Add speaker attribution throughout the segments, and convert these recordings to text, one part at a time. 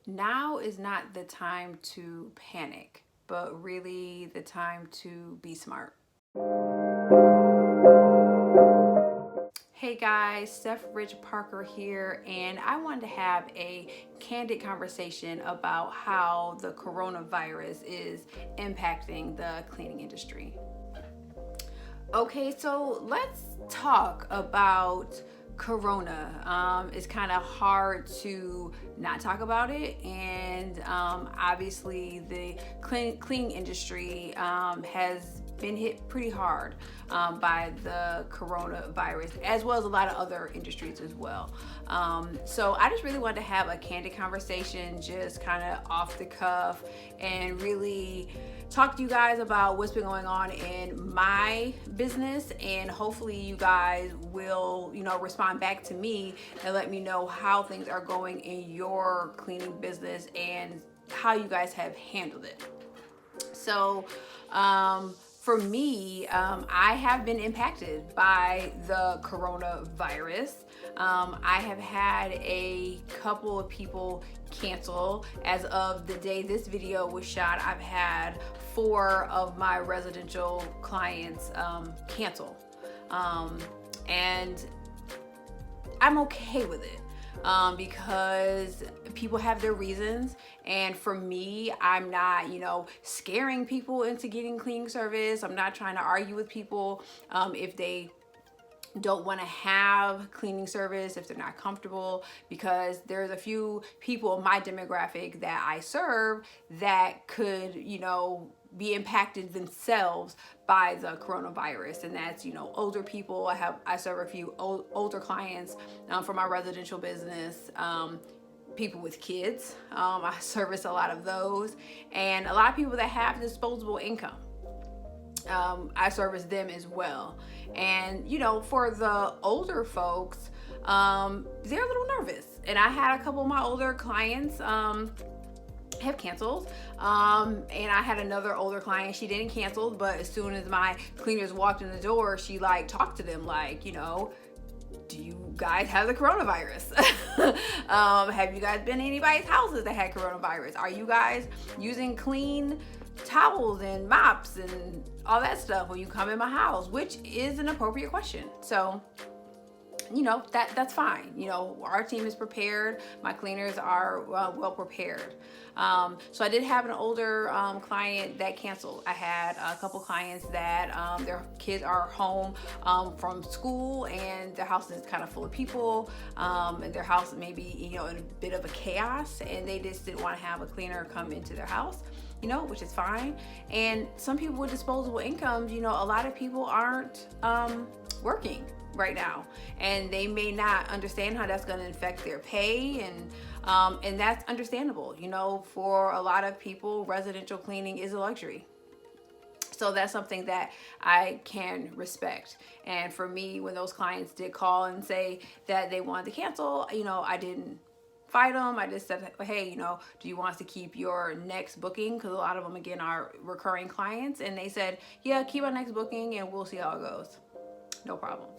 Speaker 1: Now is not the time to panic, but really the time to be smart. Hey guys, Steph Rich Parker here, and I wanted to have a candid conversation about how the coronavirus is impacting the cleaning industry. Okay, so let's talk about Corona. It's kind of hard to not talk about it, and obviously the cleaning industry has been hit pretty hard by the coronavirus, as well as a lot of other industries as well. So I just really wanted to have a candid conversation, just kind of off the cuff, and really talk to you guys about what's been going on in my business, and hopefully you guys will, respond back to me and let me know how things are going in your cleaning business and how you guys have handled it. So, for me, I have been impacted by the coronavirus. I have had a couple of people cancel. As of the day this video was shot, I've had 4 of my residential clients cancel. And I'm okay with it. Because people have their reasons, and for me, I'm not, scaring people into getting cleaning service. I'm not trying to argue with people if they don't want to have cleaning service, if they're not comfortable, because there's a few people in my demographic that I serve that could, be impacted themselves by the coronavirus, and that's older people. I serve a few older clients for my residential business. People with kids, I service a lot of those, and a lot of people that have disposable income. I service them as well. And for the older folks, they're a little nervous, and I had a couple of my older clients have canceled, and I had another older client. She didn't cancel, but as soon as my cleaners walked in the door, she talked to them do you guys have the coronavirus? Have you guys been to anybody's houses that had coronavirus? Are you guys using clean towels and mops and all that stuff when you come in my house? Which is an appropriate question. So that's fine. Our team is prepared. My cleaners are well prepared. So I did have an older client that canceled. I had a couple clients that their kids are home from school, and their house is kind of full of people, and their house may be in a bit of a chaos, and they just didn't want to have a cleaner come into their house, which is fine. And some people with disposable incomes, a lot of people aren't working right now, and they may not understand how that's going to affect their pay, and that's understandable. For a lot of people, residential cleaning is a luxury. So that's something that I can respect. And for me, when those clients did call and say that they wanted to cancel, I didn't fight them. I just said, hey, do you want us to keep your next booking? Because a lot of them, again, are recurring clients. And they said, yeah, keep our next booking and we'll see how it goes. No problem.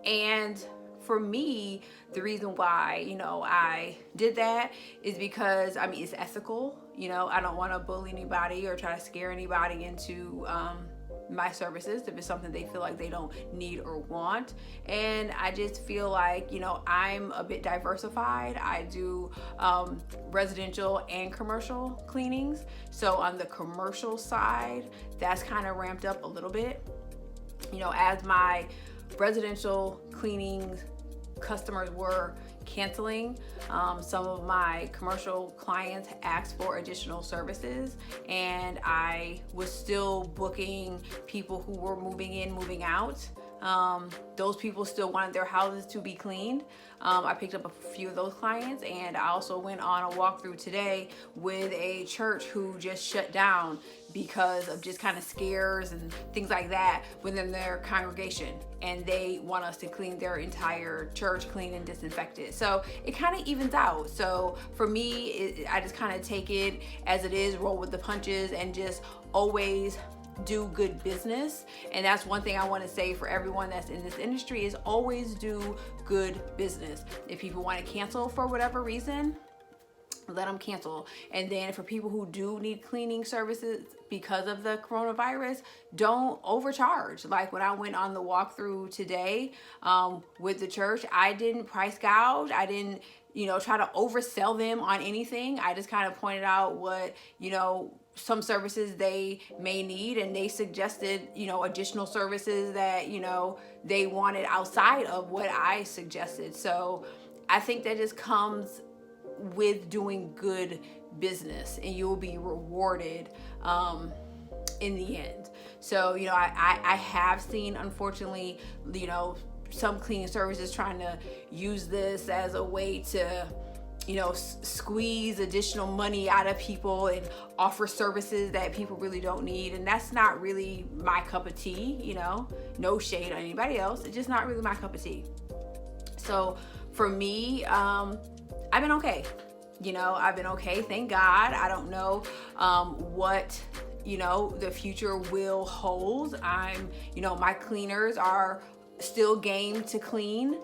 Speaker 1: And for me, the reason why, I did that is because, it's ethical. I don't want to bully anybody or try to scare anybody into my services if it's something they feel like they don't need or want. And I just feel like, I'm a bit diversified. I do residential and commercial cleanings. So on the commercial side, that's kind of ramped up a little bit. As my residential cleaning customers were canceling, some of my commercial clients asked for additional services, and I was still booking people who were moving in, moving out. Those people still wanted their houses to be cleaned. I picked up a few of those clients, and I also went on a walkthrough today with a church who just shut down because of just kind of scares and things like that within their congregation, and they want us to clean their entire church, clean and disinfect it. So it kind of evens out. So for me, I just kind of take it as it is, roll with the punches, and just always do good business. And that's one thing I want to say for everyone that's in this industry, is always do good business. If people want to cancel for whatever reason, let them cancel. And then for people who do need cleaning services because of the coronavirus, don't overcharge. Like when I went on the walkthrough today with the church, I didn't price gouge. I didn't, try to oversell them on anything. I just kind of pointed out what, some services they may need, and they suggested, additional services that, they wanted outside of what I suggested. So I think that just comes with doing good business, and you'll be rewarded in the end. So I have seen, unfortunately, some cleaning services trying to use this as a way to squeeze additional money out of people and offer services that people really don't need, and that's not really my cup of tea. No shade on anybody else, it's just not really my cup of tea. So for me, I've been okay. I've been okay, thank God. I don't know what the future will hold. My cleaners are still game to clean.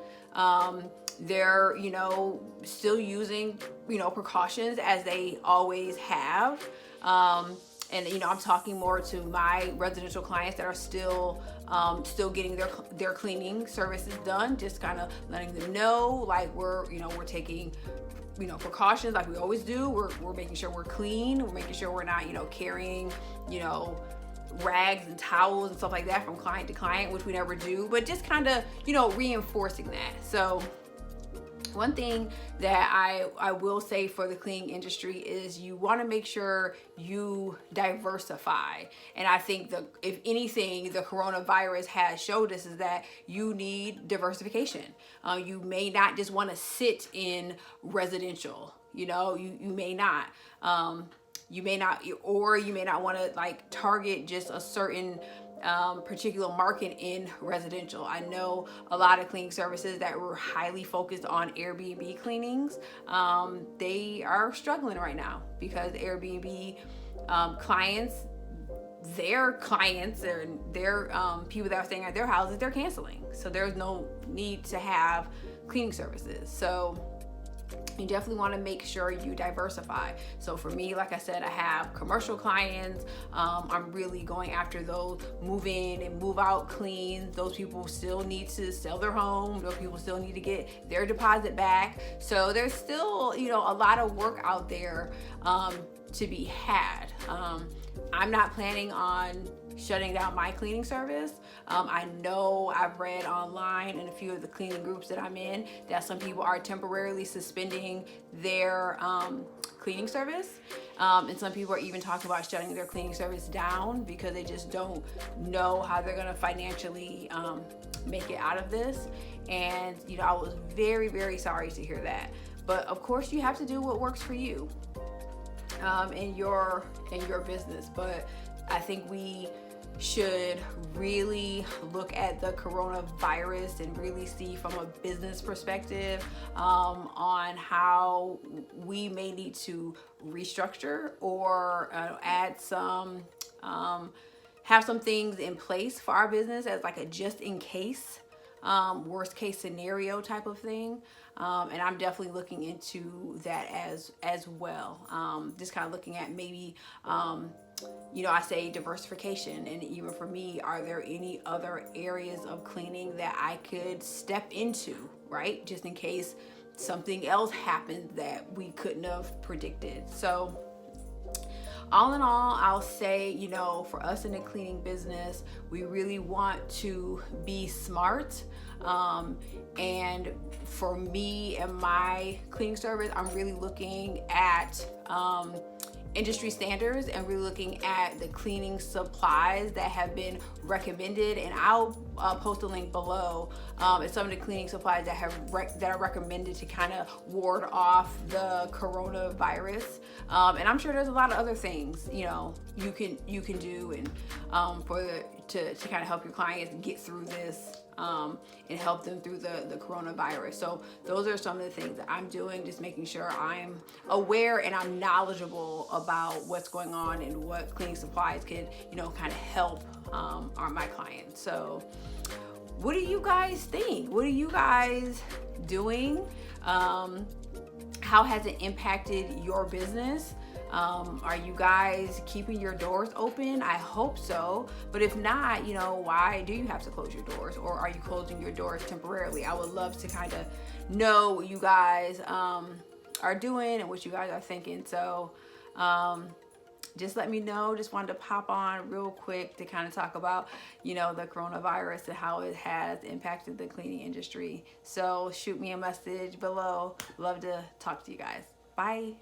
Speaker 1: They're still using precautions as they always have. And I'm talking more to my residential clients that are still getting their cleaning services done, just kind of letting them know, like, we're taking precautions like we always do. We're making sure we're clean. We're making sure we're not carrying rags and towels and stuff like that from client to client, which we never do, but just kind of reinforcing that. So one thing that I will say for the cleaning industry is you want to make sure you diversify. And I think if anything, the coronavirus has showed us is that you need diversification. You may not just want to sit in residential. You may not. You may not want to target just a certain particular market in residential. I know a lot of cleaning services that were highly focused on Airbnb cleanings. They are struggling right now because Airbnb clients, their people that are staying at their houses, they're canceling. So there's no need to have cleaning services. So you definitely want to make sure you diversify. So for me, like I said, I have commercial clients. I'm really going after those move in and move out cleans. Those people still need to sell their home. Those people still need to get their deposit back. So there's still, a lot of work out there to be had. I'm not planning on shutting down my cleaning service. I know I've read online in a few of the cleaning groups that I'm in that some people are temporarily suspending their cleaning service. And some people are even talking about shutting their cleaning service down because they just don't know how they're gonna financially make it out of this. And I was very, very sorry to hear that. But of course you have to do what works for you in your business. But I think we should really look at the coronavirus and really see from a business perspective on how we may need to restructure or add some have some things in place for our business as like a just in case worst case scenario type of thing. And I'm definitely looking into that as well. Just kind of looking at maybe I say diversification, and even for me, are there any other areas of cleaning that I could step into, right? Just in case something else happened that we couldn't have predicted. So all in all, I'll say, for us in the cleaning business, we really want to be smart. And for me and my cleaning service, I'm really looking at industry standards and really looking at the cleaning supplies that have been recommended, and I'll post a link below and some of the cleaning supplies that are recommended to kind of ward off the coronavirus. And I'm sure there's a lot of other things you can do and to kind of help your clients get through this and help them through the coronavirus. So those are some of the things that I'm doing, just making sure I'm aware and I'm knowledgeable about what's going on and what cleaning supplies can, kind of help my clients. So what do you guys think? What are you guys doing? How has it impacted your business? Are you guys keeping your doors open? I hope so. But if not, why do you have to close your doors? Or are you closing your doors temporarily? I would love to kind of know what you guys are doing and what you guys are thinking. So just let me know. Just wanted to pop on real quick to kind of talk about, the coronavirus and how it has impacted the cleaning industry. So shoot me a message below. Love to talk to you guys. Bye.